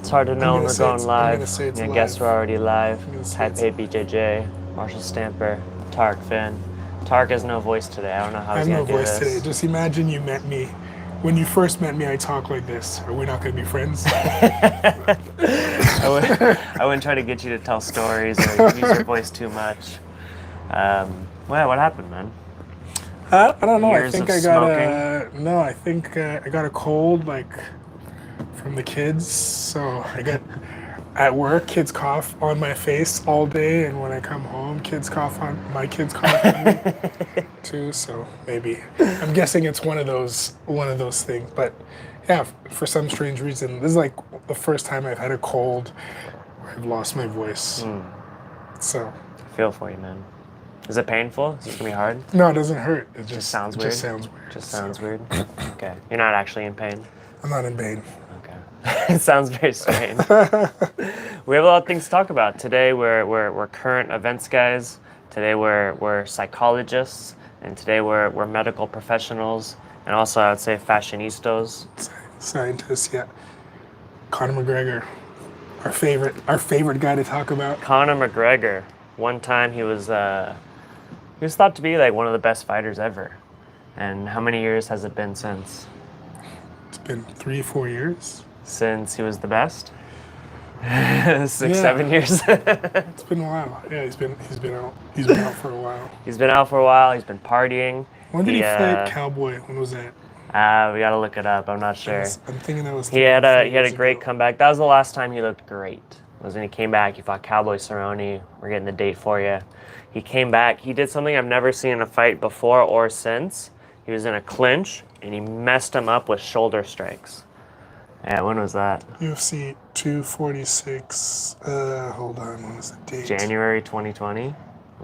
It's hard to know when we're going live. I guess we're already live. Taipei BJJ, Marshall Stamper, Tahric Finn. Tahric has no voice today. I don't know how he's going to do this. I have no voice today. Just imagine you met me. When you first met me, I talk like this. Are we not going to be friends? I wouldn't try to get you to tell stories or use your voice too much. Well, what happened, man? I don't know. Years I think of I got smoking? I think I got a cold, like from the kids. So I get at work, kids cough on my face all day, and when I come home, my kids cough on me too. So maybe I'm guessing it's one of those things. But yeah, for some strange reason, this is like the first time I've had a cold where I've lost my voice. So I feel for you, man. Is it painful? Is this gonna be hard? No, it doesn't hurt. It just sounds weird. Just sounds weird. Okay, you're not actually in pain. I'm not in pain. Okay, it sounds very strange. We have a lot of things to talk about today. We're current events guys. Today we're psychologists, and today we're medical professionals, and also I would say fashionistas. Scientists, yeah. Conor McGregor, our favorite guy to talk about. Connor McGregor. One time he was thought to be like one of the best fighters ever. And how many years has it been since? It's been 3-4 years. Since he was the best? 6-7 years. It's been a while. Yeah, he's been out for a while. He's been out for a while. He's been partying. When did he fight Cowboy? When was that? We gotta look it up. I'm not sure. I'm thinking that was. He had a great comeback. That was the last time he looked great. Was when he came back. He fought Cowboy Cerrone. We're getting the date for you. He came back. He did something I've never seen in a fight before or since. He was in a clinch and he messed him up with shoulder strikes. Yeah, when was that? UFC 246. Hold on, when was the date? January 2020?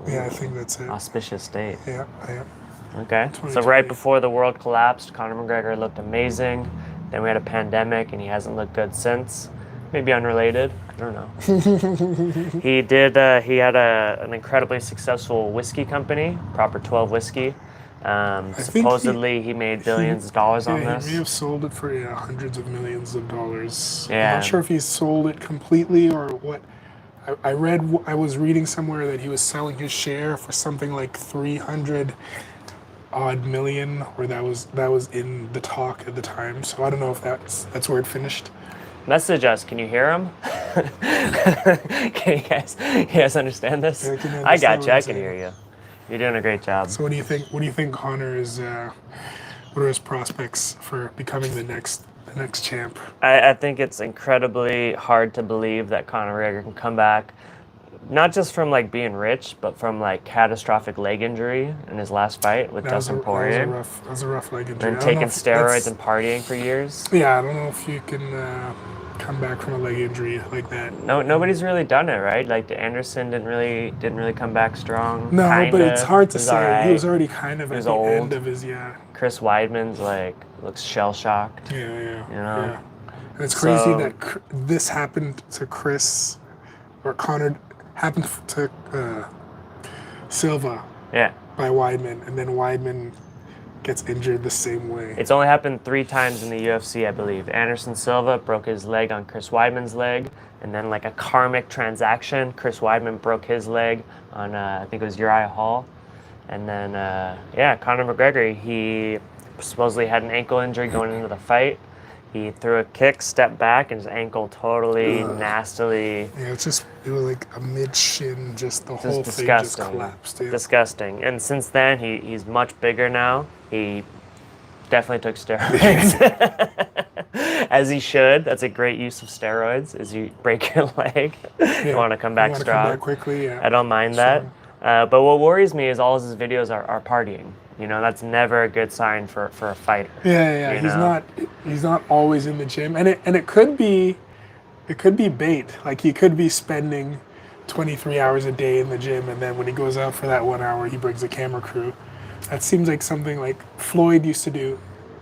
Yeah, I think that's it. Auspicious date. Yeah. Okay, so right before the world collapsed, Conor McGregor looked amazing. Then we had a pandemic and he hasn't looked good since. Maybe unrelated. I don't know. He had an incredibly successful whiskey company, Proper 12 Whiskey. Supposedly he made billions of dollars on this. He may have sold it for hundreds of millions of dollars. Yeah. I'm not sure if he sold it completely or what. I was reading somewhere that he was selling his share for something like 300 odd million, or that was in the talk at the time. So I don't know if that's where it finished. Message us. Can you hear him? Can you guys understand this? Yeah, I got you. I can hear you. You're doing a great job. So what do you think? What do you think Conor is? What are his prospects for becoming the next champ? I think it's incredibly hard to believe that Conor McGregor can come back, not just from like being rich, but from like catastrophic leg injury in his last fight with Dustin Poirier. That was a rough leg injury. And taking steroids and partying for years. Yeah, I don't know if you can come back from a leg injury like that. No, nobody's really done it, right? Like Anderson didn't really come back strong. No, but it's hard to say. Right. He was already kind of at the end of his Chris Weidman's like looks shell shocked. Yeah. You know. Yeah. And it's crazy that this happened to Chris, or Conor happened to Silva. Yeah. By Weidman, and then Weidman gets injured the same way. It's only happened 3 times in the UFC, I believe. Anderson Silva broke his leg on Chris Weidman's leg, and then like a karmic transaction, Chris Weidman broke his leg on I think it was Uriah Hall, and then Conor McGregor, he supposedly had an ankle injury going into the fight. He threw a kick, stepped back, and his ankle totally nastily. Yeah, it was like a mid shin, just the whole thing just collapsed. Yeah. Disgusting. And since then, he's much bigger now. He definitely took steroids, as he should. That's a great use of steroids. Is you break your leg, you want to come back strong. Come back quickly. Yeah. I don't mind that. But what worries me is all of his videos are partying. You know, that's never a good sign for a fighter. Yeah. He's not always in the gym, and it could be bait. Like he could be spending 23 hours a day in the gym, and then when he goes out for that 1 hour, he brings a camera crew. That seems like something like Floyd used to do.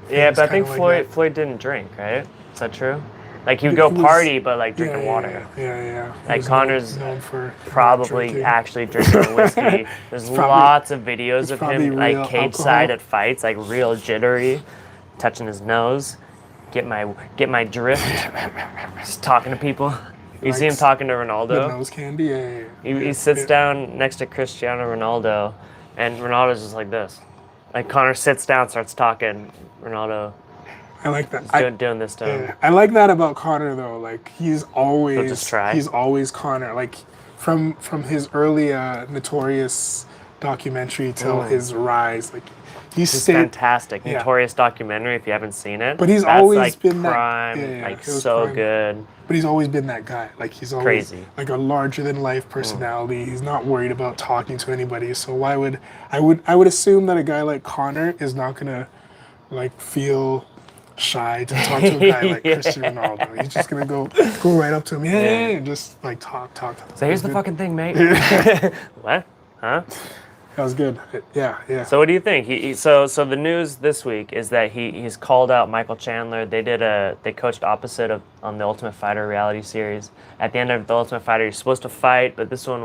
Yeah, but I think Floyd didn't drink, right? Is that true? Like he would go party, but like drinking water. Yeah. Like Conor's known for probably actually drinking whiskey. There's lots of videos of him like cage side at fights, like real jittery, touching his nose. get my drift. Just talking to people. You see him likes talking to The Ronaldo. nose candy. Yeah. He sits down next to Cristiano Ronaldo, and Ronaldo's just like this. Like Connor sits down, starts talking. Ronaldo I like that. is doing this to him. Yeah, I like that about Connor though. Like just try. he's always Connor. Like from his early notorious documentary till his rise. Like It's fantastic. Notorious documentary if you haven't seen it. But he's That's always like been prime, that like it was so prime. good. But he's always been that guy. Like he's always Crazy. like a larger than life personality. He's not worried about talking to anybody. So why would I would assume that a guy like Connor is not gonna like feel shy to talk to a guy like Cristiano Ronaldo. He's just gonna go right up to him, and just like talk. So here's the fucking thing, mate. What? Huh? That was good. Yeah. So what do you think? So the news this week is that he's called out Michael Chandler. They coached opposite on the Ultimate Fighter reality series. At the end of the Ultimate Fighter, you're supposed to fight, but this one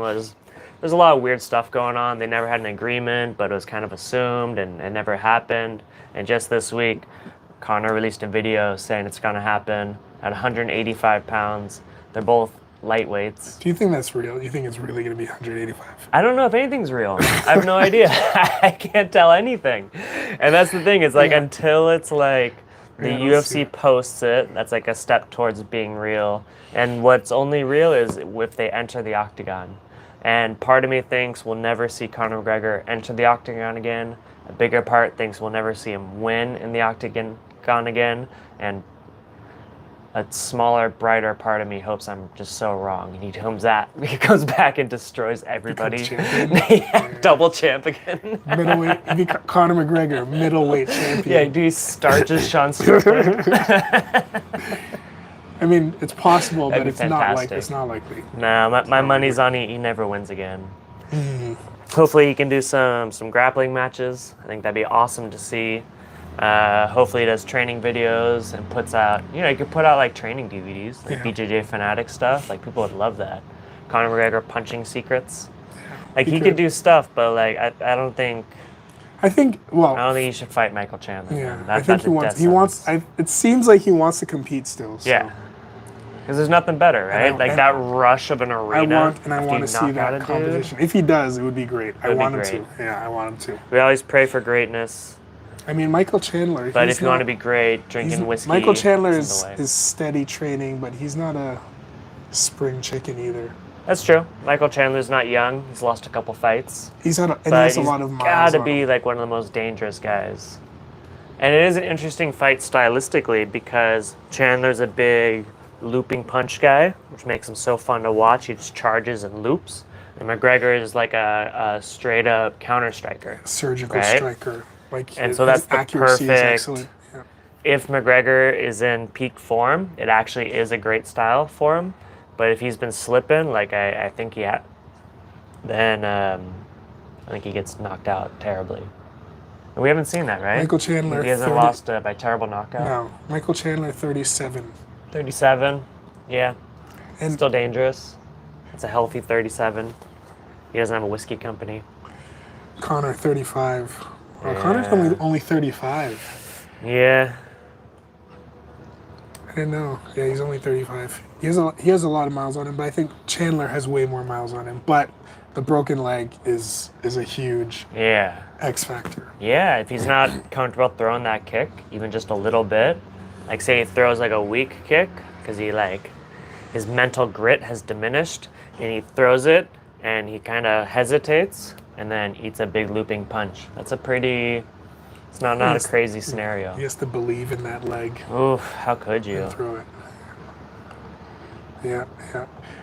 there's a lot of weird stuff going on. They never had an agreement, but it was kind of assumed and it never happened. And just this week, Connor released a video saying it's gonna happen at 185 pounds. They're both lightweights. Do you think that's real? You think it's really gonna be 185? I don't know if anything's real. I have no idea. I can't tell anything. And that's the thing, it's like until it's like the UFC posts it, that's like a step towards being real. And what's only real is if they enter the octagon. And part of me thinks we'll never see Conor McGregor enter the octagon again. A bigger part thinks we'll never see him win in the octagon again. And a smaller, brighter part of me hopes I'm just so wrong. And he comes back and destroys everybody. Double champ again. Middleweight, Conor McGregor, middleweight champion. Yeah, do he starches Sean Strickland? I mean, it's possible, but That'd be it's not likely. Nah, my money's on he never wins again. Hopefully he can do some grappling matches. I think that'd be awesome to see. Hopefully he does training videos and puts out, he could put out like training DVDs, like BJJ Fanatic stuff. Like people would love that. Conor McGregor punching secrets. Like he could do stuff, but like I don't think he should fight Michael Chandler. Yeah, I think it seems like he wants to compete still. So. Yeah. Because there's nothing better, right? That rush of an arena. I want to see that competition. If he does, it would be great. I want him to. Yeah, I want him to. We always pray for greatness. I mean, Michael Chandler. But if you want to be great, drinking whiskey. Michael Chandler is steady training, but he's not a spring chicken either. That's true. Michael Chandler's not young. He's lost a couple fights. He has a lot of miles. Gotta be like one of the most dangerous guys. And it is an interesting fight stylistically because Chandler's a big looping punch guy, which makes him so fun to watch. He just charges and loops. And McGregor is like a straight up counter striker. Surgical striker. And so that's the perfect. Yeah. If McGregor is in peak form, it actually is a great style for him. But if he's been slipping, like I think then I think he gets knocked out terribly. And we haven't seen that, right? Michael Chandler. He hasn't lost by terrible knockout. No, Michael Chandler, 37. 37, yeah. And still dangerous. It's a healthy 37. He doesn't have a whiskey company. Connor, 35. Well, Connor's only 35. Yeah. I didn't know. Yeah, he's only 35. He has a lot of miles on him, but I think Chandler has way more miles on him. But the broken leg is a huge X factor. Yeah, if he's not comfortable throwing that kick, even just a little bit, like say he throws like a weak kick, because his mental grit has diminished, and he throws it, and he kind of hesitates, and then eats a big looping punch. That's it's not a crazy scenario. He has to believe in that leg. Oof, how could you? And throw it. Yeah.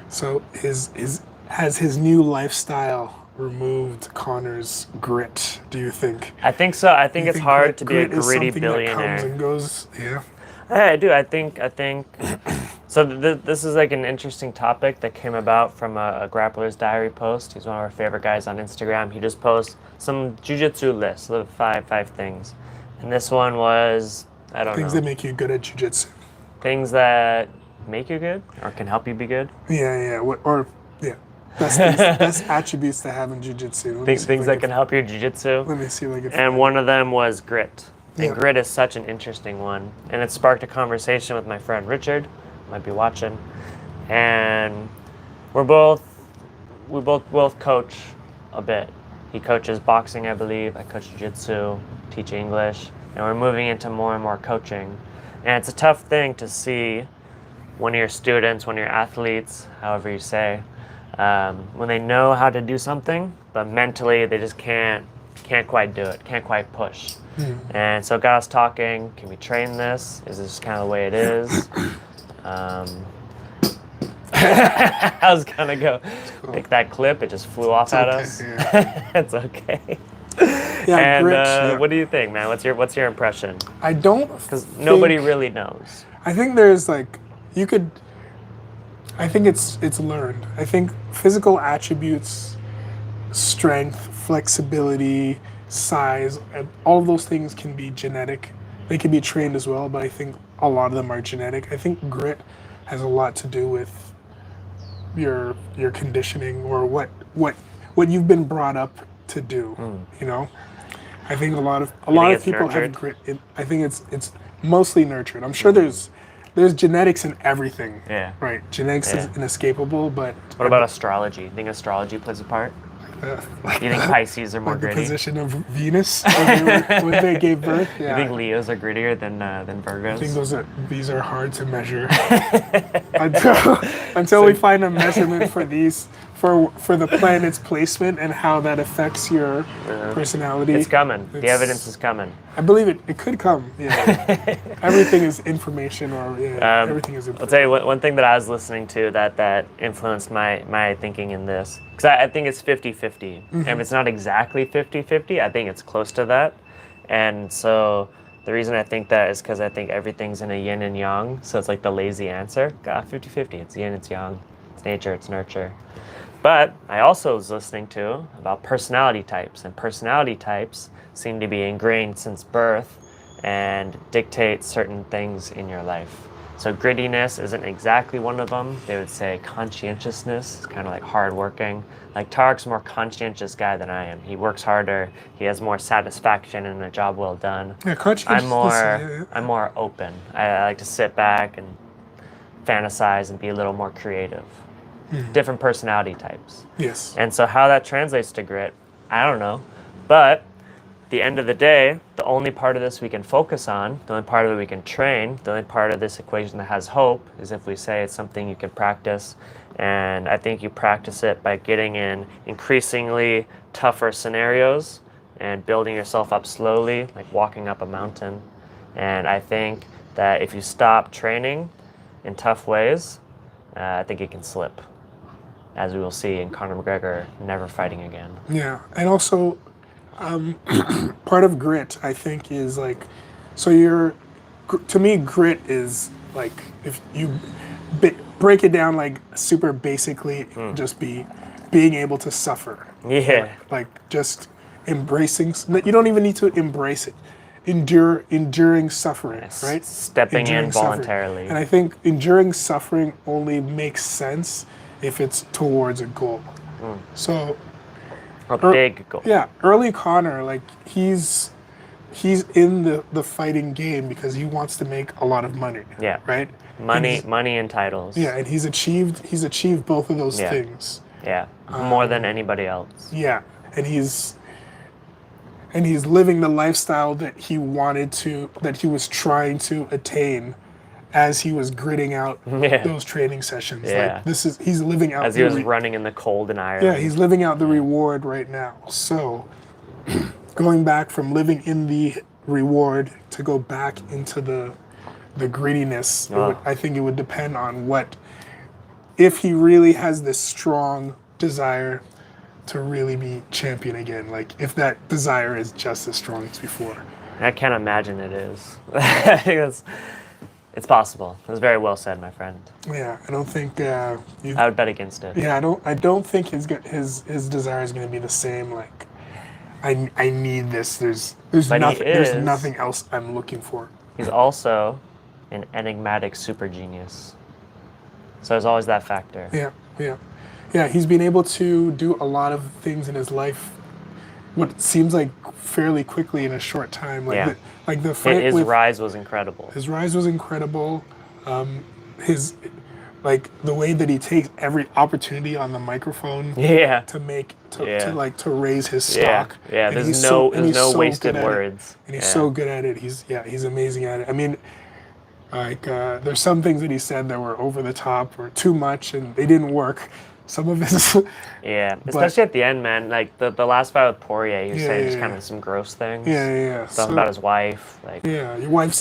So has his new lifestyle removed Connor's grit, do you think? I think so. I think it's hard to be a gritty billionaire. That comes and goes, yeah. I do. I think. So this is like an interesting topic that came about from a Grappler's Diary post. He's one of our favorite guys on Instagram. He just posts some jiu-jitsu lists, the five things. And this one was, I don't know. Things that make you good at jiu-jitsu. Things that make you good or can help you be good. Yeah. Best attributes to have in jiu-jitsu. Things that can help your jiu-jitsu. Let me see if I can. And one of them was grit. And Yeah. grit is such an interesting one. And it sparked a conversation with my friend Richard, who might be watching. And we both coach a bit. He coaches boxing, I believe. I coach jiu-jitsu, teach English, and we're moving into more and more coaching. And it's a tough thing to see one of your students, one of your athletes, however you say, when they know how to do something, but mentally they just can't quite do it, can't quite push. And so it got us talking, can we train this? Is this kind of the way it is? I was gonna go pick that clip, it just flew off at us. Yeah. It's okay. Yeah, And grit, yeah. what do you think, man? What's your impression? I don't Because nobody really knows. I think there's like I think it's learned. I think physical attributes, strength, flexibility, size, and all of those things can be genetic. They can be trained as well, but I think a lot of them are genetic. I think grit has a lot to do with your conditioning or what you've been brought up to do. You know, I think a lot of people have grit. I think it's mostly nurtured. I'm sure there's genetics in everything. Yeah. Right. Genetics is inescapable, but What about astrology? You think astrology plays a part? You think Pisces are more like the gritty? position of Venus when they gave birth? Yeah. You think Leos are grittier than Virgos? I think these are hard to measure until we find a measurement for these for the planet's placement and how that affects your personality. It's coming. The evidence is coming. I believe it could come. Yeah. Everything is information, or everything is information. I'll tell you one thing that I was listening to that influenced my thinking in this. Because I think it's 50-50. And if it's not exactly 50-50, I think it's close to that. And so the reason I think that is because I think everything's in a yin and yang. So it's like the lazy answer. 50-50. It's yin, it's yang. It's nature, it's nurture. But I also was listening to about personality types. And personality types seem to be ingrained since birth and dictate certain things in your life. So grittiness isn't exactly one of them. They would say conscientiousness is kind of like hardworking. Like Tahric's a more conscientious guy than I am. He works harder. He has more satisfaction in a job well done. Yeah, conscientiousness. I'm more open. I like to sit back and fantasize and be a little more creative. Different personality types. Yes. And so how that translates to grit, I don't know. But at the end of the day, the only part of this we can focus on, the only part of it we can train, the only part of this equation that has hope is if we say it's something you can practice. And I think you practice it by getting in increasingly tougher scenarios and building yourself up slowly, like walking up a mountain. And I think that if you stop training in tough ways, I think it can slip, as we will see in Connor McGregor never fighting again. Yeah, and also part of grit, I think, is like, so to me, grit is like, if you break it down like super basically, just being able to suffer. Yeah. Like just embracing, you don't even need to embrace it. Enduring suffering, Yes. right? Stepping in voluntarily. Suffering. And I think enduring suffering only makes sense if it's towards a goal. So A big goal. yeah, early Connor, like he's in the fighting game because he wants to make a lot of money. Yeah. Right? Money and titles. Yeah, and he's achieved both of those things. Yeah. More than anybody else. Yeah. And he's living the lifestyle that he was trying to attain as he was gritting out those training sessions. Yeah. Like he's living out As he was running in the cold in Ireland. Yeah, he's living out the reward right now. So going back from living in the reward to go back into the grittiness, I think it would depend on if he really has this strong desire to really be champion again, like if that desire is just as strong as before. I can't imagine it is. I think it's possible. It was very well said, my friend. Yeah, I don't think I would bet against it. Yeah, I don't think his desire is going to be the same. Like, I need this. There's nothing else I'm looking for. He's also an enigmatic super genius. So there's always that factor. Yeah. He's been able to do a lot of things in his life what seems like fairly quickly in a short time. Like Yeah. the fight His with rise was incredible. his rise was incredible. His like the way that he takes every opportunity on the microphone Yeah. to make Yeah. to raise his Yeah. stock. Yeah. And There's he's no so wasted good at it. words. And he's Yeah. so good at it. He's amazing at it. I mean, like there's some things that he said that were over the top or too much, and they didn't work. Some of his. Yeah, especially at the end, man. Like the last fight with Poirier, he was Yeah, saying yeah, just kind yeah. of some gross things. Yeah. Stuff So- about his wife. Like, Yeah, your wife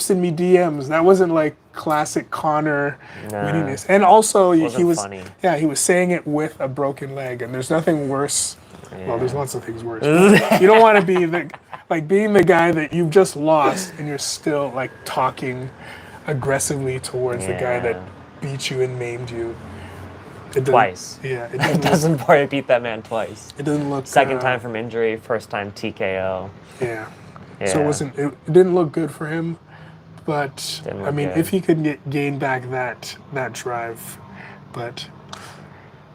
sent me DMs. That wasn't like classic Conor wittiness. And also he wasn't was funny. Yeah, he was saying it with a broken leg, and there's nothing worse. Well, there's Yeah. lots of things worse. You don't want to be being the guy that you've just lost and you're still like talking aggressively towards the guy that Yeah. beat you and maimed you. It doesn't- Twice. Yeah, it doesn't, Doesn't Poirier beat that man twice? it doesn't look Second time from injury, first time TKO. Yeah. Yeah. So it didn't look good for him, but Didn't I look mean, good. if he could gain back that drive, but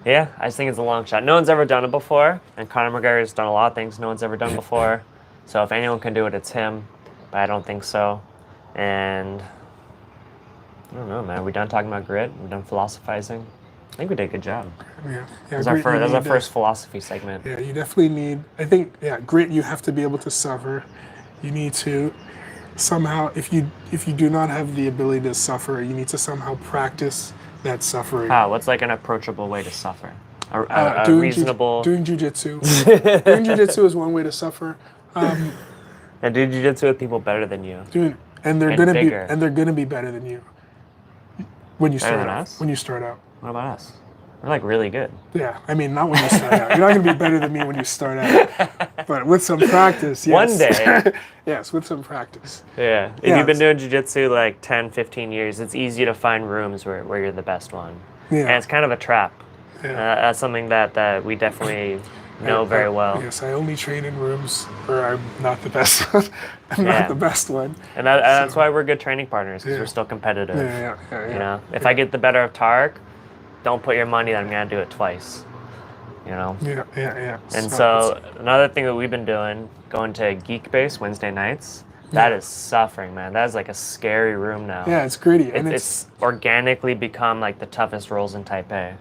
Yeah, I just think it's a long shot. No one's ever done it before, and Conor McGregor's done a lot of things no one's ever done before. So if anyone can do it, it's him. But I don't think so. And I don't know, man. We done talking about grit? We done philosophizing? I think we did a good job. yeah, That was our first philosophy segment. Yeah, you definitely need. I think grit. You have to be able to suffer. You need to somehow, if you do not have the ability to suffer, you need to somehow practice that suffering. How? What's like an approachable way to suffer? A Doing reasonable. doing jujitsu. Doing jujitsu is one way to suffer. And do jiu-jitsu with people better than you. And they're And gonna bigger. be better than you when you Better start than out. us? When you start out. What about us? We're like really good. Yeah, I mean, not when you start out. You're not gonna be better than me when you start out, but with some practice, yes. One day. Yes, with some practice. Yeah. If Yeah, you've been doing jiu-jitsu like 10, 15 years, it's easy to find rooms where you're the best one. Yeah. And it's kind of a trap. Yeah. That's something that we definitely know very well. Yes, I only train in rooms where I'm not the best. I'm Yeah. not the best one. And that's why we're good training partners, because Yeah. we're still competitive. Yeah. You know, if I get the better of Tahric, don't put your money that I'm gonna do it twice. You know. Yeah. And so another thing that we've been doing, going to Geek Base Wednesday nights. That is suffering, man. That is like a scary room now. yeah, it's gritty, and It's organically become like the toughest roles in Taipei.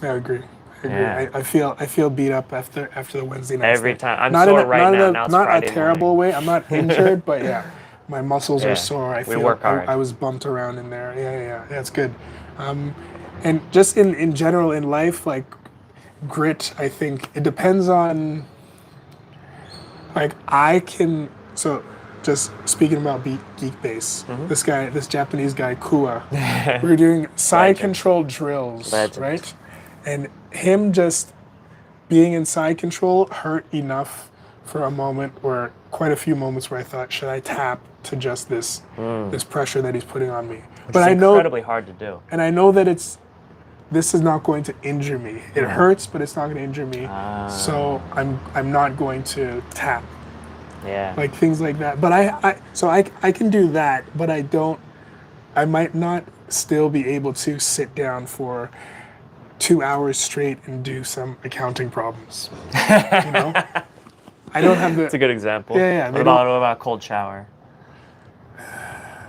I agree. Yeah. I feel beat up after the Wednesday night. Every time. I'm not sore in a, right not now. in a, Now it's not Friday a terrible morning. way. I'm not injured, but yeah, my muscles Yeah. are sore. I We feel work hard. I was bumped around in there. Yeah, it's good. And just in general in life, like grit, I think it depends on. Like so just speaking about Geek Base, Mm-hmm. this Japanese guy Kua, we were doing side Legend. control drills, Legend. right? And him just being in side control hurt enough for a moment, or quite a few moments, where I thought, should I tap to just this pressure that he's putting on me? But It's I know, incredibly hard to do. and I know that this is not going to injure me. It hurts, but it's not going to injure me. So I'm not going to tap, Yeah. like things like that. But I can do that, but I might not still be able to sit down for 2 hours straight and do some accounting problems. You know, I don't have That's a good example. Yeah, What about cold shower?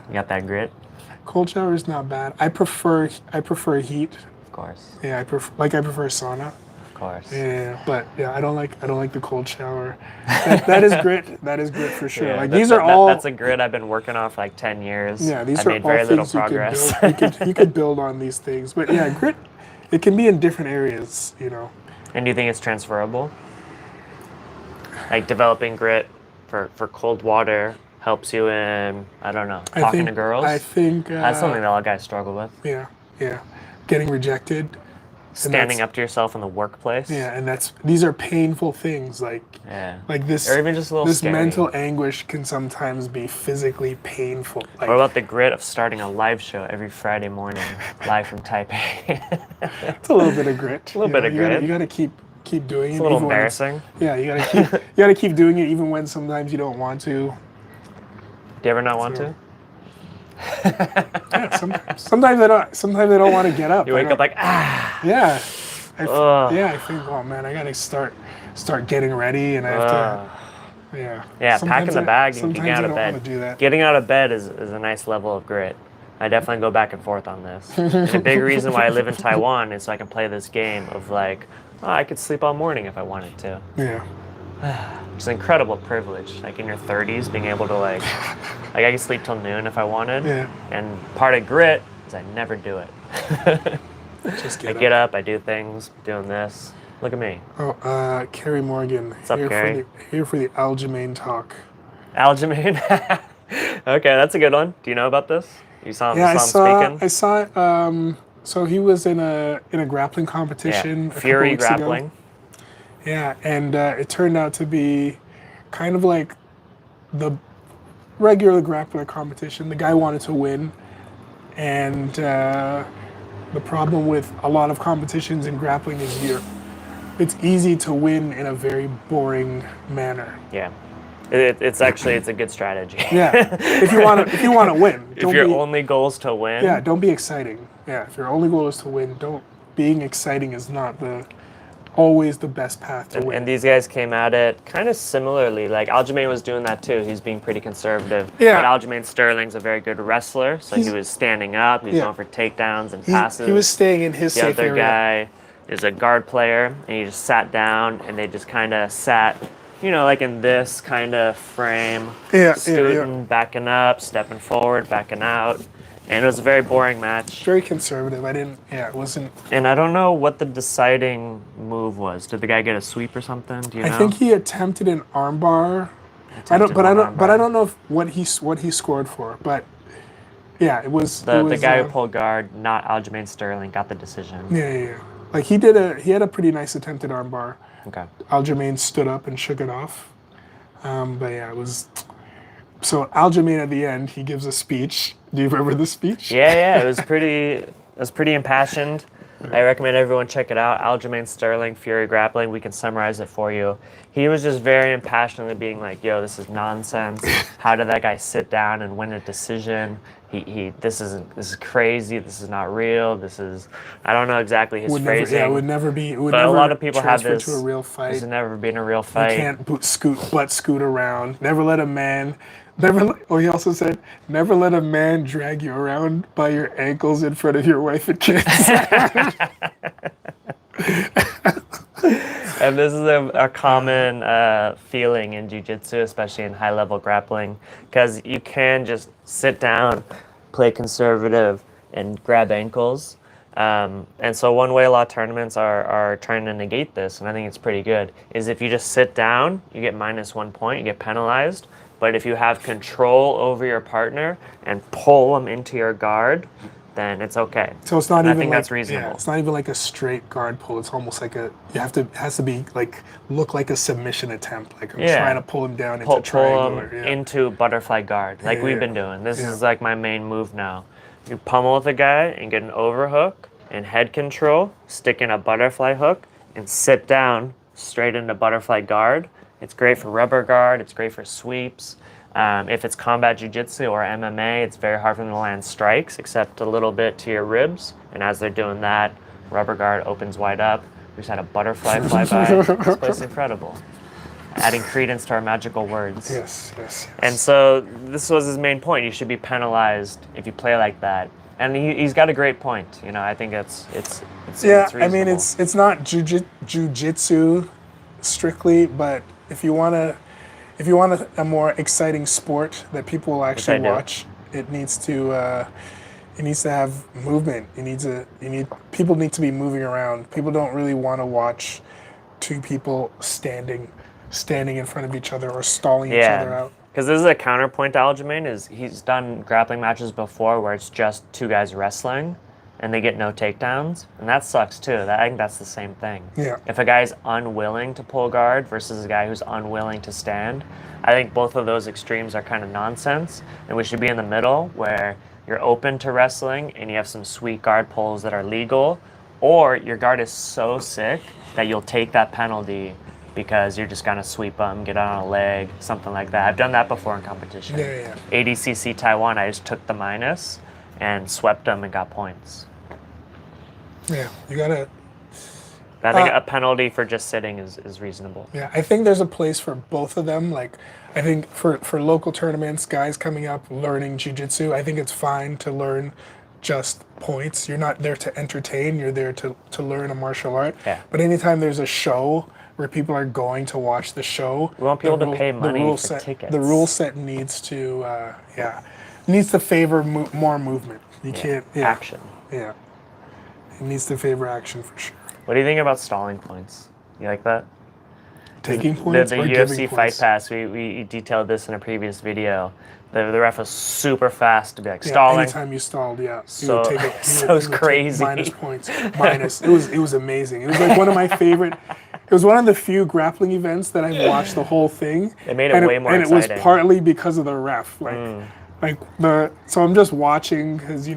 You got that grit? cold shower is not bad. I prefer heat. Of course. Yeah, I prefer sauna. Of course. Yeah, but yeah, I don't like the cold shower. That is grit. That is grit for sure. Yeah, like these are all. That's a grit I've been working on for like 10 years. Yeah, these I've are made all very little things you progress. could build. You could build on these things, but yeah, grit. It can be in different areas, you know. And do you think it's transferable? Like developing grit for cold water helps you in, I don't know, talking to girls? I think That's something that all guys struggle with. Yeah, getting rejected. Standing up to yourself in the workplace. Yeah, and these are painful things. Like this, Or even just a little this scary. mental anguish can sometimes be physically painful. Like, What about the grit of starting a live show every Friday morning, live from Taipei? it's a little bit of grit. A little bit of grit. You gotta keep doing it. It's a little even when it's- embarrassing. Yeah, you gotta keep doing it even when sometimes you don't want to. Do you ever not want So- to? Yeah, sometimes I don't want to get up. You wake up like, Yeah. Ugh. I think, oh man, I gotta start start getting ready, and I have to. Yeah. Yeah, Sometimes packing the bag and getting out I of don't bed. want to do that. Getting out of bed is a nice level of grit. I definitely go back and forth on this. And a big reason why I live in Taiwan is so I can play this game of like, oh, I could sleep all morning if I wanted to. Yeah. It's an incredible privilege. Like in your 30s, being able to like I could sleep till noon if I wanted. Yeah. And part of grit is I never do it. Just I get up, I do things, doing this. Look at me. Oh, Kerry Morgan. What's up, Kerry? Here for the Aljamain talk. Aljamain? Okay, that's a good one. Do you know about this? You saw him, Yeah, speaking? I saw it. So he was in a grappling competition. Yeah. Fury grappling. Ago. Yeah, and it turned out to be kind of like the regular grappler competition. The guy wanted to win, and the problem with a lot of competitions in grappling is it's easy to win in a very boring manner. Yeah. It's a good strategy. Yeah, if you want to win. If your only goal is to win. Yeah, don't be exciting. Yeah, if your only goal is to win, being exciting is not always the best path to win. And these guys came at it kind of similarly. Like Aljamain was doing that too. He's being pretty conservative. Yeah. But Aljamain Sterling's a very good wrestler, so he was standing up. He was going for takedowns and passes. He was staying in his safe area. The other guy is a guard player, and he just sat down, and they just kind of sat, like in this kind of frame, scooting, backing up, stepping forward, backing out. And it was a very boring match. Very conservative. It wasn't. And I don't know what the deciding move was. Did the guy get a sweep or something? Do you know? I think he attempted an armbar. I don't know what he scored for. But yeah, it was the guy who pulled guard, not Aljamain Sterling, got the decision. Yeah. Like he had a pretty nice attempted armbar. Okay. Aljamain stood up and shook it off. But yeah, it was. So Aljamain at the end, he gives a speech. Do you remember the speech? Yeah, it was pretty impassioned. I recommend everyone check it out. Aljamain Sterling, Fury Grappling. We can summarize it for you. He was just very impassionately being like, "Yo, this is nonsense. How did that guy sit down and win a decision? This is crazy. This is not real. I don't know exactly his phrasing. It would never be. It would but never a lot of people have this. To a real fight. This has never been a real fight. You can't scoot around. Never let a man. He also said, never let a man drag you around by your ankles in front of your wife and kids. And this is a common feeling in jiu-jitsu, especially in high-level grappling, because you can just sit down, play conservative, and grab ankles. And so one way a lot of tournaments are trying to negate this, and I think it's pretty good, is if you just sit down, you get -1 point, you get penalized. But if you have control over your partner and pull them into your guard, then it's okay. So it's not and even. I think like, that's reasonable. Yeah, it's not even like a straight guard pull. It's almost like it has to be like look like a submission attempt. Like I'm trying to pull him down into triangle. Pull him into butterfly guard, like we've been doing. This is like my main move now. You pummel with a guy and get an overhook and head control, stick in a butterfly hook, and sit down straight into butterfly guard. It's great for rubber guard. It's great for sweeps. If it's combat jiu-jitsu or MMA, it's very hard for them to land strikes, except a little bit to your ribs. And as they're doing that, rubber guard opens wide up. We just had a butterfly fly by. This place is incredible. Adding credence to our magical words. Yes. And so this was his main point. You should be penalized if you play like that. And he's got a great point. I think it's reasonable. I mean, it's not jiu-jitsu strictly, but if you want a more exciting sport that people will actually watch, it needs to have movement. People need to be moving around. People don't really want to watch two people standing in front of each other or stalling each other out. Because this is a counterpoint to Aljamain, is he's done grappling matches before where it's just two guys wrestling and they get no takedowns, and that sucks too. I think that's the same thing. Yeah. If a guy's unwilling to pull guard versus a guy who's unwilling to stand, I think both of those extremes are kind of nonsense, and we should be in the middle where you're open to wrestling and you have some sweet guard pulls that are legal, or your guard is so sick that you'll take that penalty because you're just gonna sweep them, get on a leg, something like that. I've done that before in competition. Yeah. ADCC Taiwan, I just took the minus and swept them and got points. Yeah, you gotta. I think a penalty for just sitting is reasonable. Yeah, I think there's a place for both of them. Like, I think for local tournaments, guys coming up learning jiu-jitsu, I think it's fine to learn just points. You're not there to entertain. You're there to learn a martial art. Yeah. But anytime there's a show where people are going to watch the show, We want people to pay money for tickets. The rule set needs to, needs to favor more movement. You can't action. Yeah, it needs to favor action for sure. What do you think about stalling points? You like that? Taking points The or UFC giving Fight points? Pass, we detailed this in a previous video. The ref was super fast to be like, stalling. Anytime you stalled, So, he would so it's take crazy. minus points. Minus. It was amazing. It was like one of my favorite. It was one of the few grappling events that I've watched the whole thing. It made it way more exciting. And it was partly because of the ref. So I'm just watching because,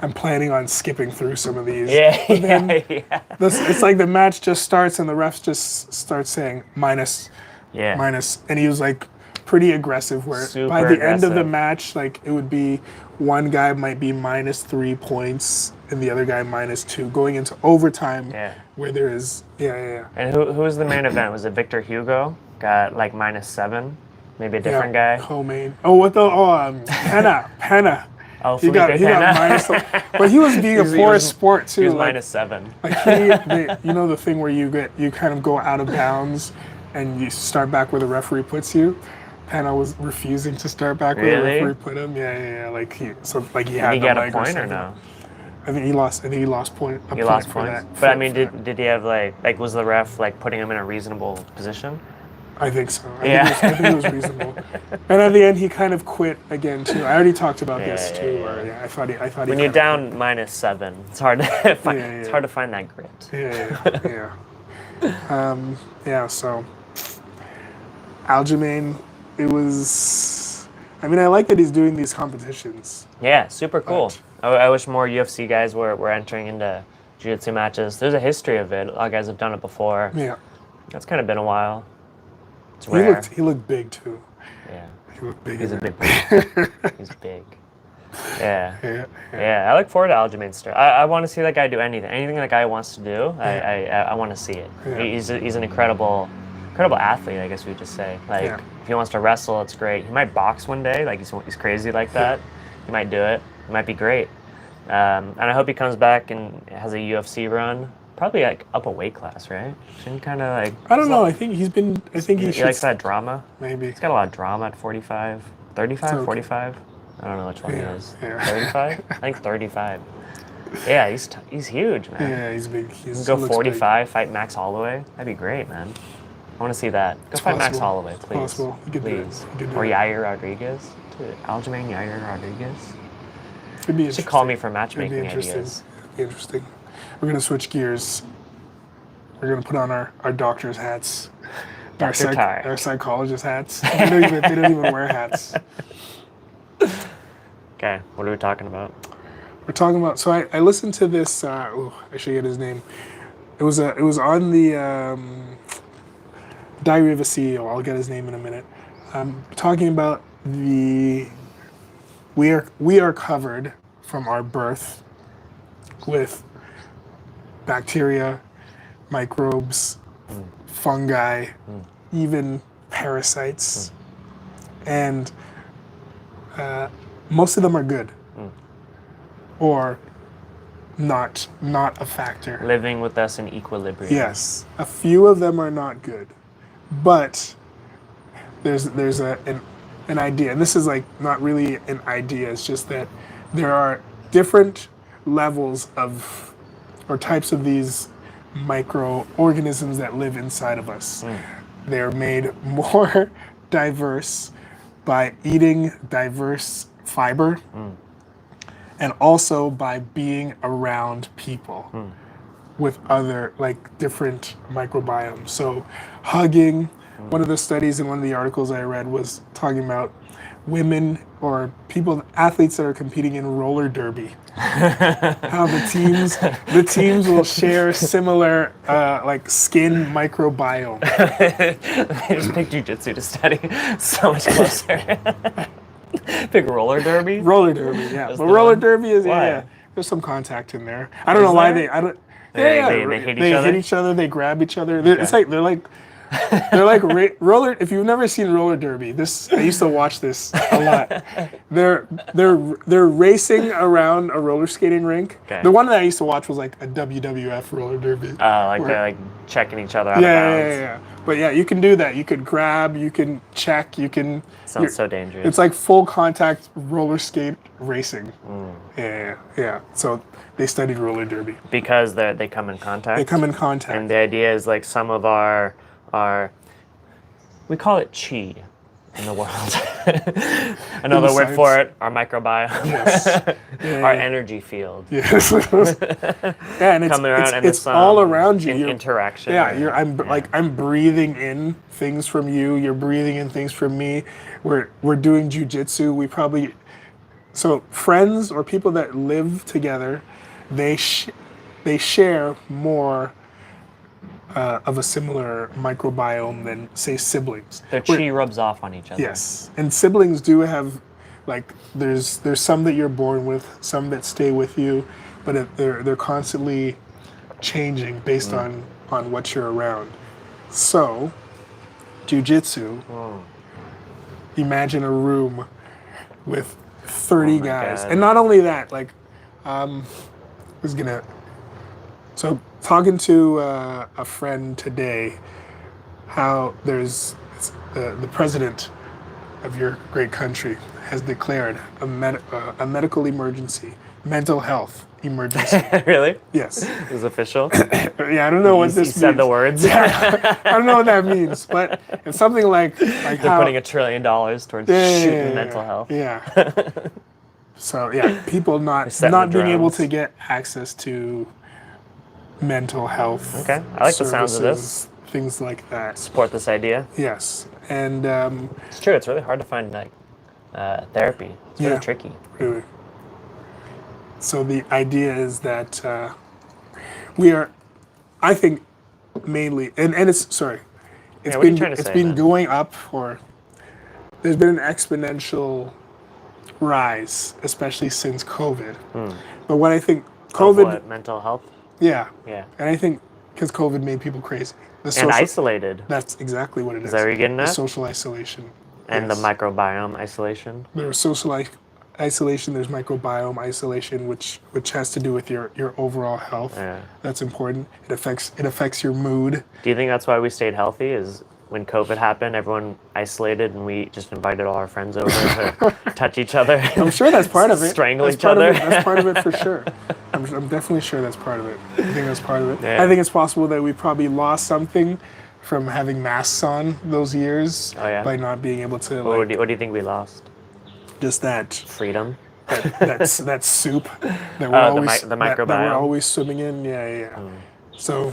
I'm planning on skipping through some of these. It's like the match just starts and the refs just start saying minus, and he was like pretty aggressive. Where Super by the end of the aggressive. match, like it would be one guy might be -3 points and the other guy -2, going into overtime. Where there is And who was the main event? Was it Victor Hugo? Got like -7, maybe a different guy. Co-main. Penna. Oh, He got minus, but he was being a poor sport too. He was like, -7. Like the thing where you kind of go out of bounds and you start back where the referee puts you. Penna was refusing to start back where the referee put him. Yeah. Like he had. Did he get a point or no? I think he lost. I think he lost point. He lost points. But I mean, did he have like was the ref like putting him in a reasonable position? I think so. I think it was reasonable. And at the end, he kind of quit again too. I already talked about this too. I thought he. When you're down -7, it's hard to find. It's hard to find that grit. So Aljamain, it was. I mean, I like that he's doing these competitions. Yeah, super cool. I wish more UFC guys were entering into jiu-jitsu matches. There's a history of it. A lot of guys have done it before. Yeah. It's kind of been a while. It's rare. He looked big too. Yeah. He looked big. He's a big boy. He's big. Yeah. I look forward to Aljamain Sterling. I want to see that guy do anything. Anything that guy wants to do, I want to see it. Yeah. He's an incredible athlete, I guess we would just say. Like, if he wants to wrestle, it's great. He might box one day. Like, he's crazy like that. He might do it. It might be great. And I hope he comes back and has a UFC run. Probably like up a weight class, right? Shouldn't kind of like. I don't know. I think he should. Likes that drama. Maybe. He's got a lot of drama at 45, 35, okay. 45. I don't know which one he is. 35? I think 35. Yeah, he's huge, man. Yeah, he's big. You can go 45, fight Max Holloway. That'd be great, man. I want to see that. Go fight Max Holloway, please. It's possible. You could please. do it. Or Yair Rodriguez. Dude, Aljamain Yair Rodriguez. It'd be You should call me for matchmaking ideas. It'd be interesting. We're going to switch gears. We're going to put on our doctor's hats. Our psychologist hats. They don't even wear hats. Okay, what are we talking about? We're talking about. So I listened to this. I should get his name. It was on the Diary of a CEO. I'll get his name in a minute. Talking about we are covered from our birth with bacteria, microbes, fungi, even parasites, and most of them are good, or not a factor. Living with us in equilibrium. Yes, a few of them are not good, but there's an idea, and this is like not really an idea. It's just that there are different levels of or types of these microorganisms that live inside of us. They're made more diverse by eating diverse fiber and also by being around people with other like different microbiomes. So hugging, one of the studies in one of the articles I read was talking about women or athletes that are competing in roller derby. How the teams will share similar like skin microbiome. They just pick jiu-jitsu to study so much closer. Pick roller derby? Roller derby, yeah. That's But the roller one? derby is Why? there's some contact in there. I don't know why they They hit each other? hit each other. They grab each other. It's like they're like roller. If you've never seen roller derby, I used to watch this a lot. They're racing around a roller skating rink. Okay. The one that I used to watch was like a WWF roller derby. They're like checking each other out of bounds. Yeah. But yeah, you can do that. You could grab, you can check, you can. Sounds so dangerous. It's like full contact roller skate racing. Yeah. So they studied roller derby Because they come in contact. They come in contact. And the idea is like some of our we call it chi in the world. Another word for it, our microbiome. Yes. Our energy field. Yes. And it's all around you. Interaction. Yeah, I'm breathing in things from you. You're breathing in things from me. We're doing jiujitsu. So friends or people that live together, they share more of a similar microbiome than, say, siblings. Their chi rubs off on each other. Yes, and siblings do have, like, there's some that you're born with, some that stay with you, but they're constantly changing based on what you're around. So, jiu-jitsu, imagine a room with 30 guys. God. And not only that, like, So talking to a friend today, how there's the president of your great country has declared a medical emergency, mental health emergency. Really? Yes. It was official? Yeah, I don't know what this means. You said the words? I don't know what that means, but it's something like They're putting $1 trillion towards shooting mental health. Yeah. So yeah, people not being able to get access to mental health. Okay, I like the sounds of this. Things like that. Support this idea. Yes, and it's true. It's really hard to find like therapy. It's really tricky. Really. So the idea is that we are, I think, mainly, and it's been going up, or there's been an exponential rise, especially since COVID. But what I think COVID, mental health. Yeah. Yeah. And I think because COVID made people crazy. And isolated. That's exactly what it is. Is that what you're getting at? The social isolation. And yes. The microbiome isolation. There's social isolation, there's microbiome isolation, which has to do with your overall health. Yeah. That's important. It affects your mood. Do you think that's why we stayed healthy? Is when COVID happened, everyone isolated and we just invited all our friends over to touch each other? I'm sure that's part of it. Strangle each other. That's part of it for sure. I'm definitely sure that's part of it. I think that's part of it. Yeah. I think it's possible that we probably lost something from having masks on those years by not being able to. What do you think we lost? Just that freedom. That soup that we're always swimming in. Yeah. So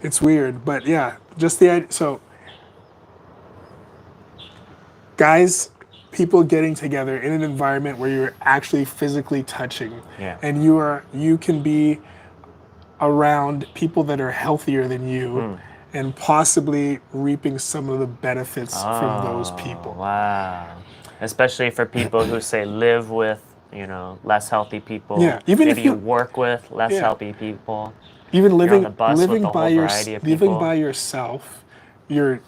it's weird, but yeah, just the idea. So guys, people getting together in an environment where you're actually physically touching, and you can be around people that are healthier than you, and possibly reaping some of the benefits from those people. Wow. Especially for people who say live with, less healthy people. Yeah. Even maybe if you work with less healthy people. Even living by yourself, your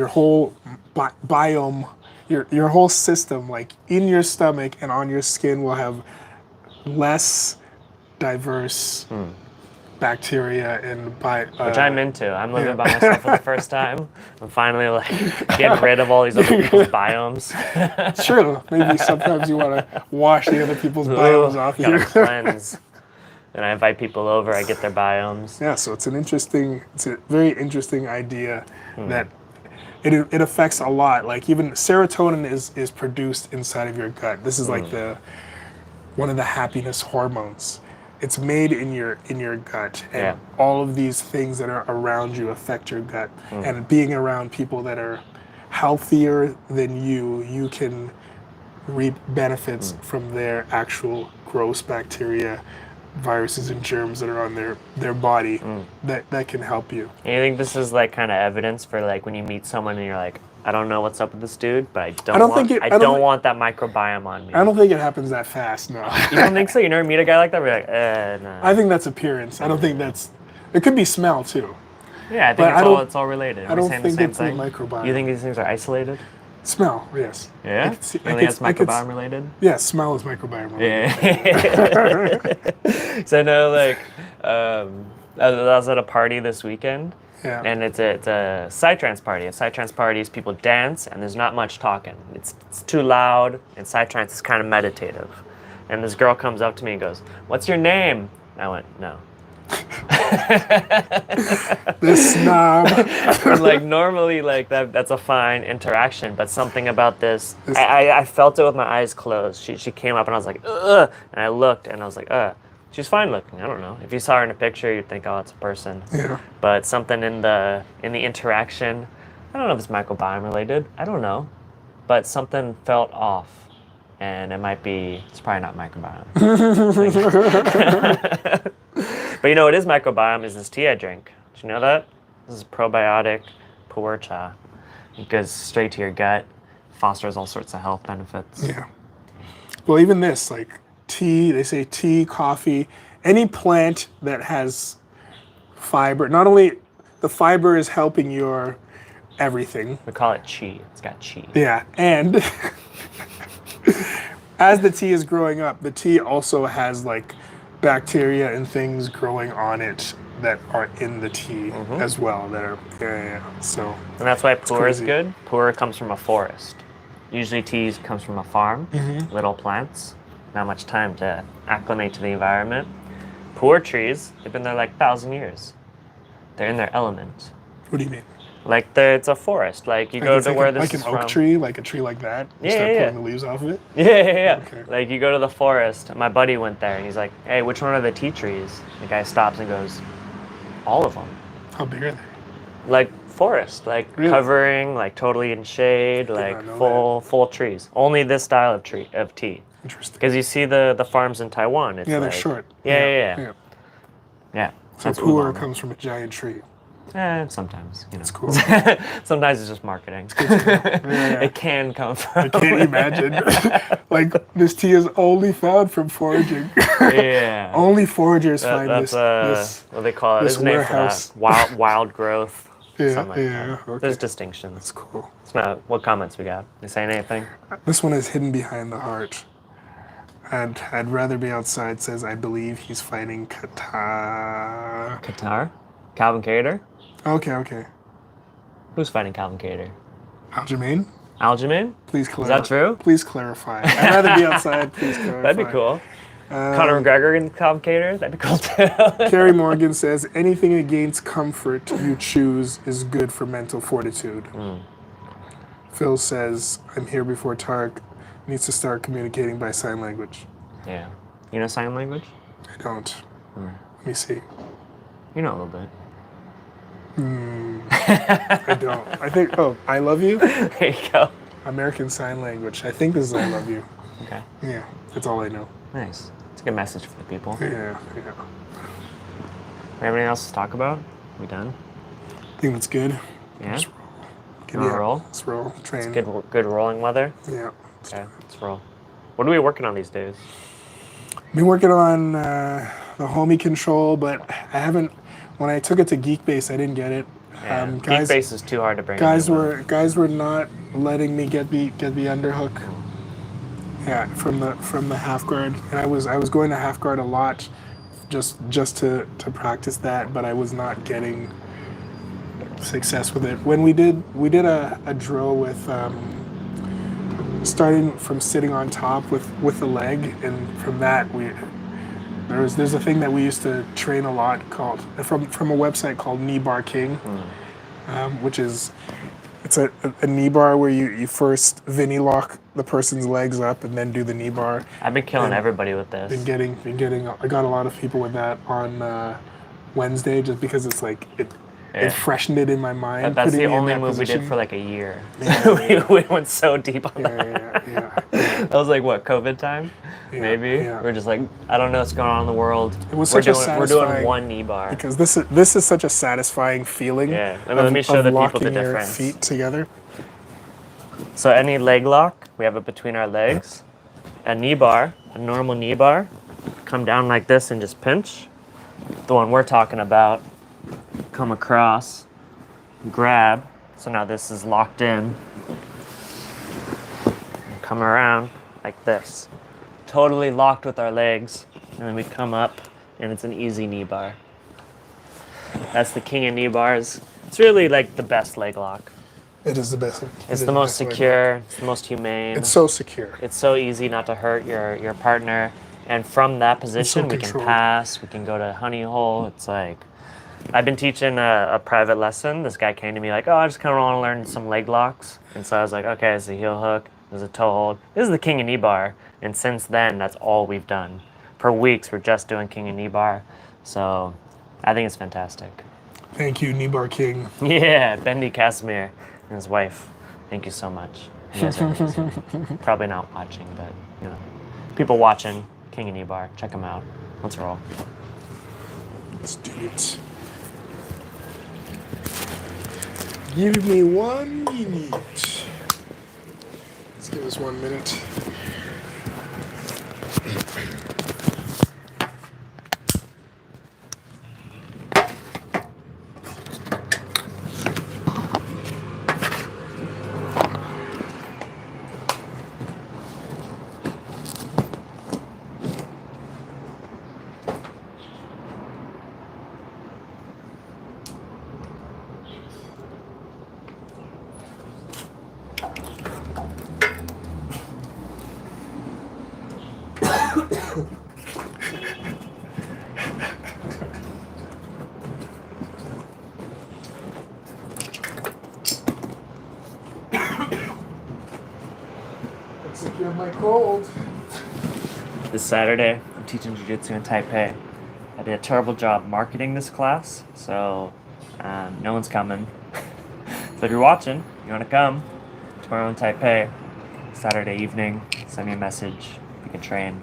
whole biome, your whole system, like in your stomach and on your skin, will have less diverse bacteria and which I'm into. I'm living by myself for the first time. I'm finally getting rid of all these other people's biomes. Sure, maybe sometimes you want to wash the other people's biomes off. You gotta cleanse. And I invite people over. I get their biomes. Yeah, so it's a very interesting idea that it affects a lot. Like even serotonin is produced inside of your gut. This is like one of the happiness hormones. It's made in your gut, and all of these things that are around you affect your gut. And being around people that are healthier than you can reap benefits from their actual gross bacteria, viruses, and germs that are on their body that can help you. And you think this is like kind of evidence for like when you meet someone and you're like, I don't know what's up with this dude, but I don't want that microbiome on me. I don't think it happens that fast. No. You don't think so? You never meet a guy like that? We're like, no. I think that's appearance. I don't think that's. It could be smell too. Yeah, I think it's all related. I don't think it's the microbiome. You think these things are isolated? Smell, yes. Yeah? I You think it's microbiome related? Yeah, smell is microbiome related. Yeah. So I know, like, I was at a party this weekend, Yeah. and it's a psytrance party. A psytrance party is people dance, and there's not much talking. It's too loud, and psytrance is kind of meditative. And this girl comes up to me and goes, "What's your name?" And I went, "No." This snob. Like normally, like that's a fine interaction, but something about this, I felt it with my eyes closed. She came up and I was like, ugh, and I looked and I was like, she's fine looking. I don't know. If you saw her in a picture, you'd think, oh, it's a person. Yeah. But something in the interaction, I don't know if it's microbiome related. I don't know, but something felt off, and it's probably not microbiome. But you know what is microbiome is this tea I drink. Did you know that? This is probiotic pu'er cha. It goes straight to your gut, fosters all sorts of health benefits. Yeah. Well, even this, like tea, they say tea, coffee, any plant that has fiber, not only the fiber is helping your everything. We call it chi. It's got chi. Yeah, and as the tea is growing up, the tea also has like bacteria and things growing on it that are in the tea as well. That are so. And that's why pu'er is good. Pu'er comes from a forest. Usually tea comes from a farm, little plants, not much time to acclimate to the environment. Pu'er trees, they've been there like 1,000 years. They're in their element. What do you mean? Like it's a forest. Like you go to where this is from. Like an oak tree, like a tree like that. You start pulling the leaves off of it. Yeah. Okay. Like you go to the forest. My buddy went there and he's like, "Hey, which one are the tea trees?" The guy stops and goes, "All of them." How big are they? Like forest, like Really? Covering, like totally in shade, like full trees. Only this style of tea. Interesting. Because you see the farms in Taiwan. It's they're like, short. Yeah. So pu'er comes from a giant tree. Sometimes, you know. It's cool. Sometimes it's just marketing. Yeah. It can come from. I can't imagine. Like this tea is only found from foraging. Yeah. Only foragers find that's this. what they call it. This There's a name warehouse. for that. Wild growth. Yeah, Something like that. Okay. There's distinctions. That's cool. It's not, what comments we got? You saying anything? This one is hidden behind the heart. And I'd rather be outside says, I believe he's fighting Qatar. Qatar? Calvin Kattar? Okay. Who's fighting Calvin Kattar? Aljamain? Aljamain? Please clarify. Is that true? Please clarify. I'd rather be outside. Please clarify. That'd be cool. Conor McGregor and Calvin Kattar? That'd be cool too. Carrie Morgan says, anything against comfort you choose is good for mental fortitude. Phil says, I'm here before Tahric needs to start communicating by sign language. Yeah. You know sign language? I don't. Let me see. You know a little bit. I don't. I think, I love you? There you go. American Sign Language. I think this is I love you. Okay. Yeah, that's all I know. Nice. It's a good message for the people. Yeah. We have anything else to talk about? We done? I think that's good. Yeah? Let's You want to roll? Let's roll. Train. It's good rolling weather? Yeah. Okay, let's roll. What are we working on these days? Been working on the homie control, but I haven't. When I took it to Geekbase, I didn't get it. Yeah, Geekbase is too hard to bring. Guys were not letting me get the underhook. Yeah, from the half guard, and I was going to half guard a lot, just to practice that, but I was not getting success with it. When we did a drill with starting from sitting on top with the leg, and from that there's a thing that we used to train a lot called from a website called Knee Bar King, which is it's a knee bar where you first Vinny lock the person's legs up and then do the knee bar. I've been killing everybody with this. Been getting I got a lot of people with that on Wednesday just because it's like it freshened it in my mind. That's the only move we did for like a year. Yeah. we went so deep on that. Yeah. That was like what, COVID time? Maybe. Yeah. We're just like, I don't know what's going on in the world. It was we're satisfying, doing one knee bar. Because this is such a satisfying feeling. Yeah. Let me show the people the locking your difference. feet together. So any leg lock, we have it between our legs. A knee bar, a normal knee bar, come down like this and just pinch. The one we're talking about, come across, grab. So now this is locked in. Come around like this. Totally locked with our legs. And then we come up and it's an easy knee bar. That's the king of knee bars. It's really like the best leg lock. It is the best. It's the most secure, it's the most humane. It's so secure. It's so easy not to hurt your partner. And from that position, we can pass, we can go to honey hole. It's like, I've been teaching a private lesson. This guy came to me like, oh, I just kind of want to learn some leg locks. And so I was like, okay, it's a heel hook, there's a toe hold. This is the king of knee bar. And since then, that's all we've done. For weeks, we're just doing king of knee bar. So I think it's fantastic. Thank you, knee bar king. Yeah, Bendy Casimir and his wife. Thank you so much. You guys are amazing. Probably not watching, but you know, people watching King and knee bar. Check them out. Let's roll. Let's do it. Give me 1 minute. Let's give us 1 minute. Secure my cold. This Saturday, I'm teaching jiu-jitsu in Taipei. I did a terrible job marketing this class, so no one's coming. So if you're watching, you want to come tomorrow in Taipei, Saturday evening, send me a message. We can train.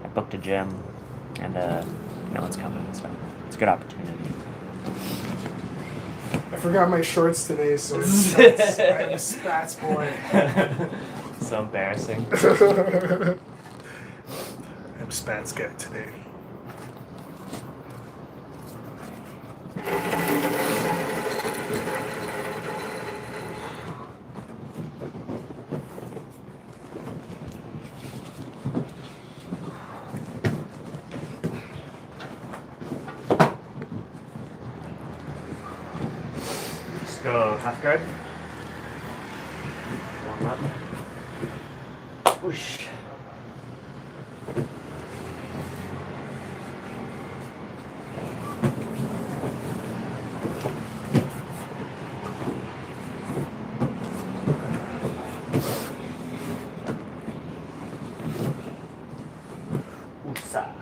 I booked a gym, and no one's coming, so it's a good opportunity. I forgot my shorts today, so I'm a spats boy. So embarrassing. I'm spats guy today. Just go half guard. Warm up. Whoosh. Oops-ah.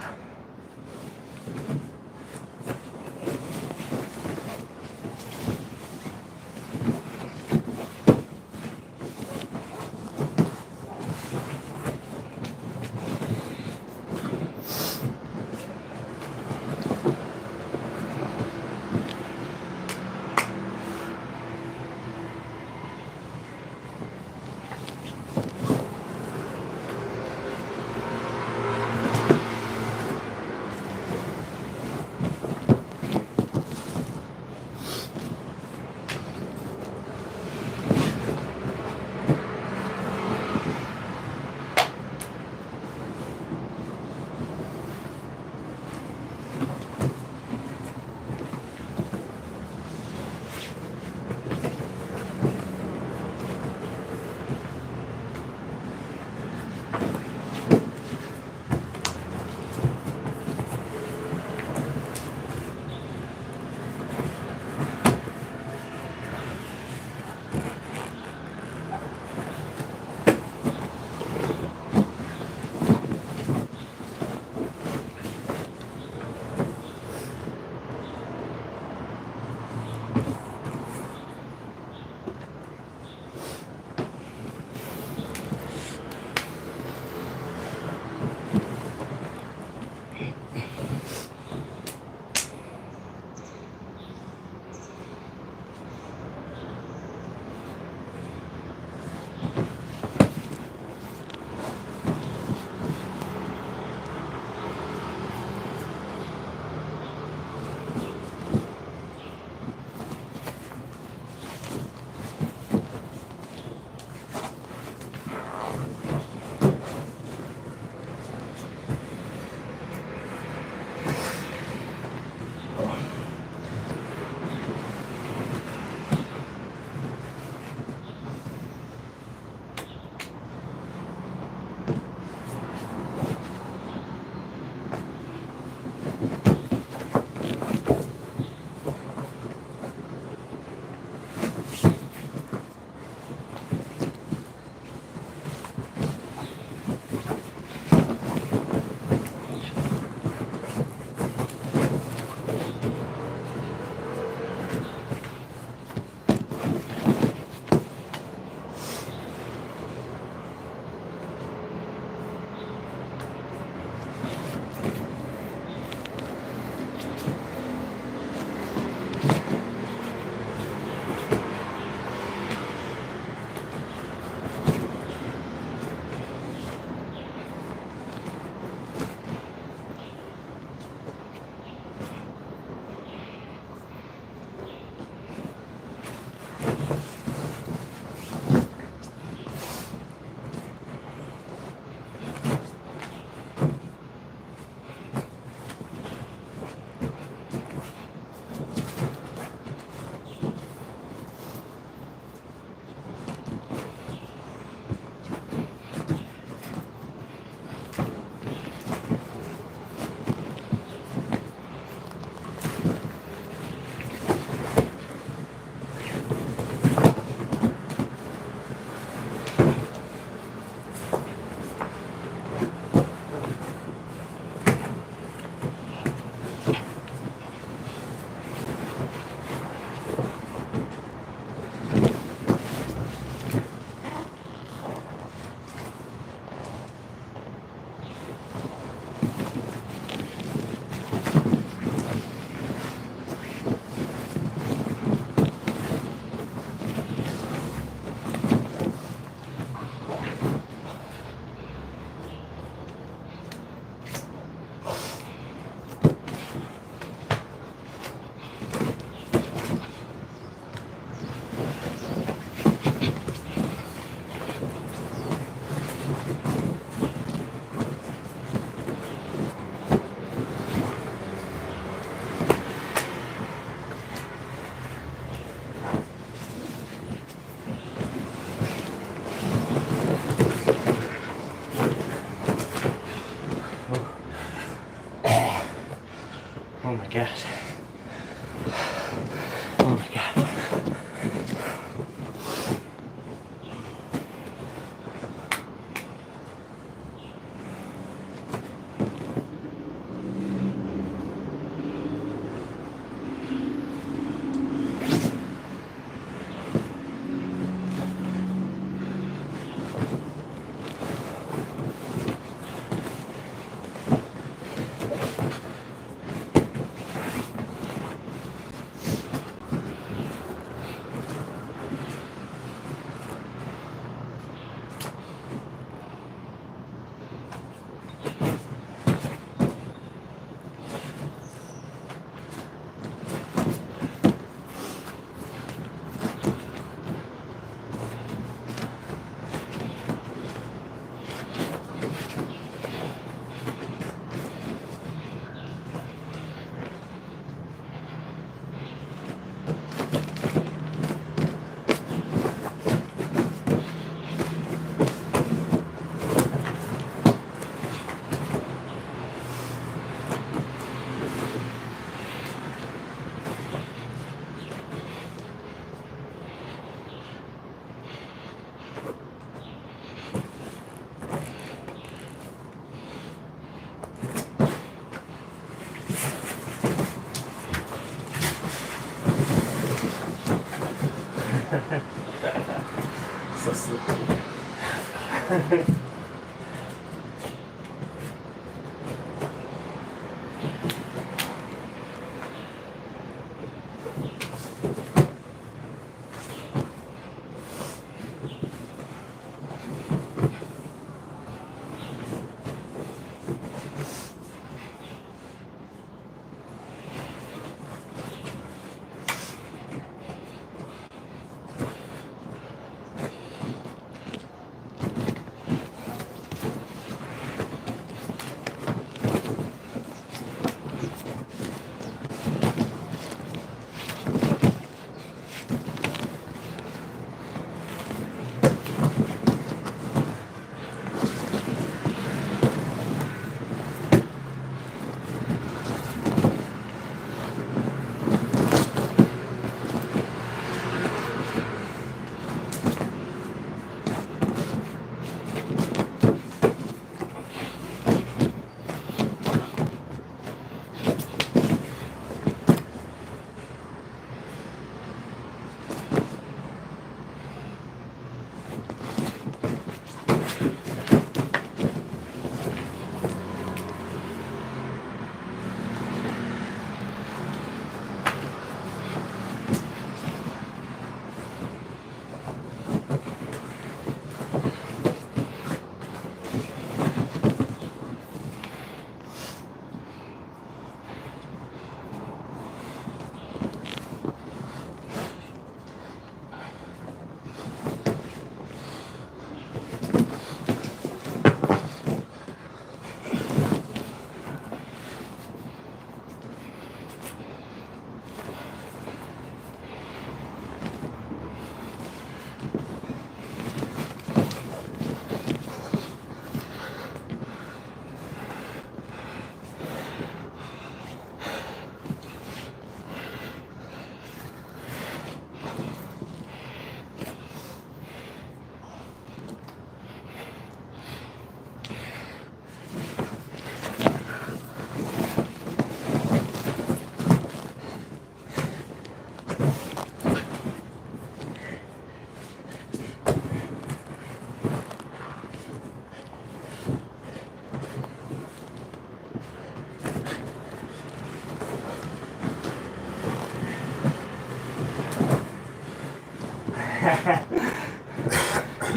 Oh my god. Oh my god. So sleepy.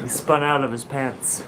He spun out of his pants.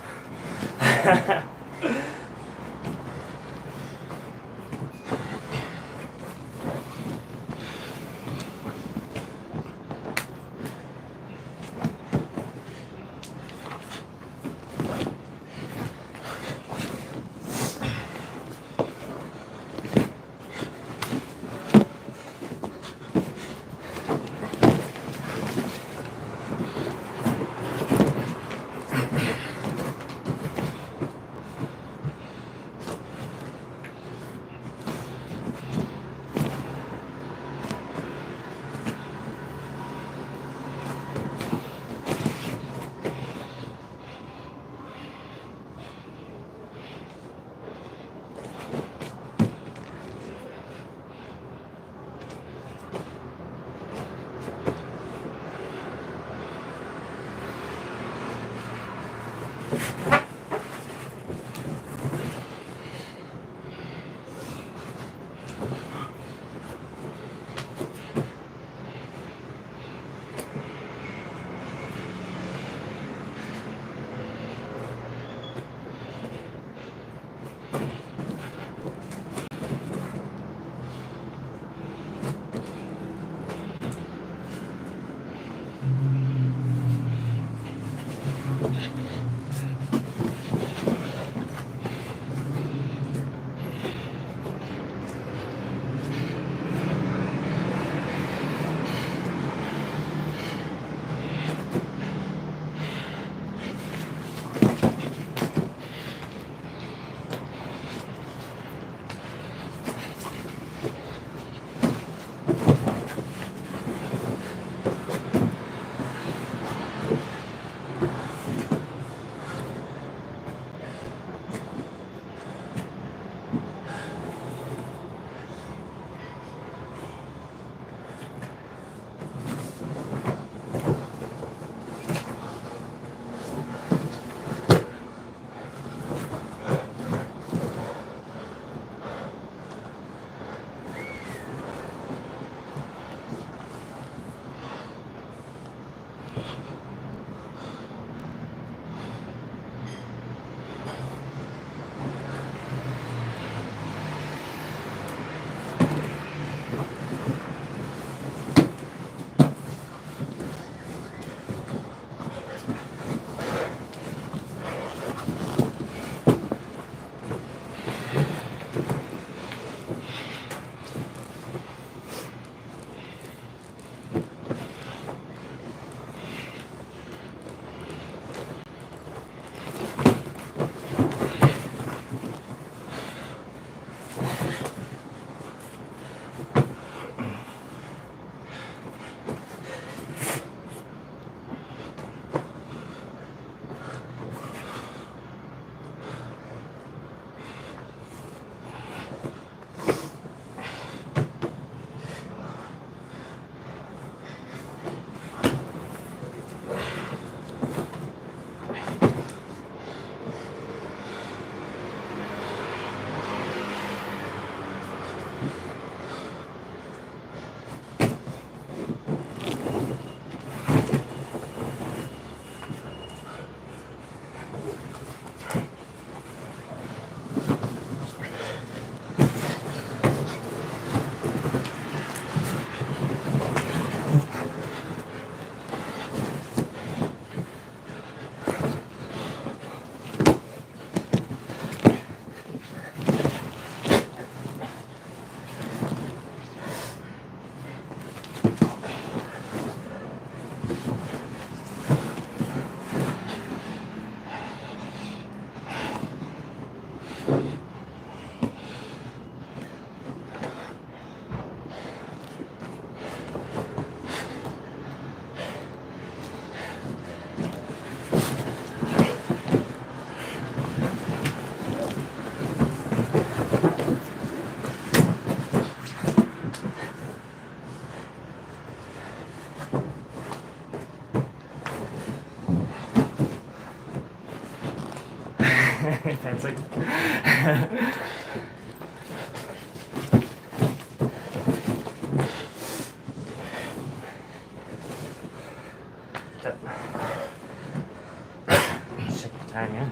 time, yeah.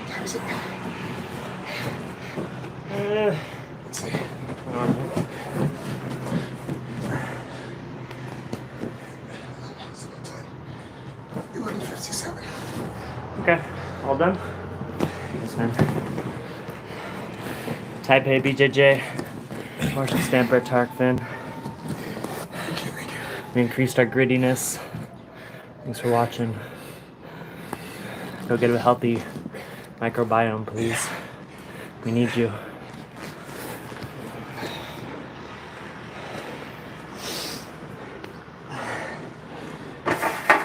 That was it. Let's see. Normal. 11:57. Okay, all done? Yes, man. Type A, BJJ, Marshall Stamper, Tahric Finn. Thank you. We increased our grittiness. Thanks for watching. Go get a healthy microbiome, please. We need you.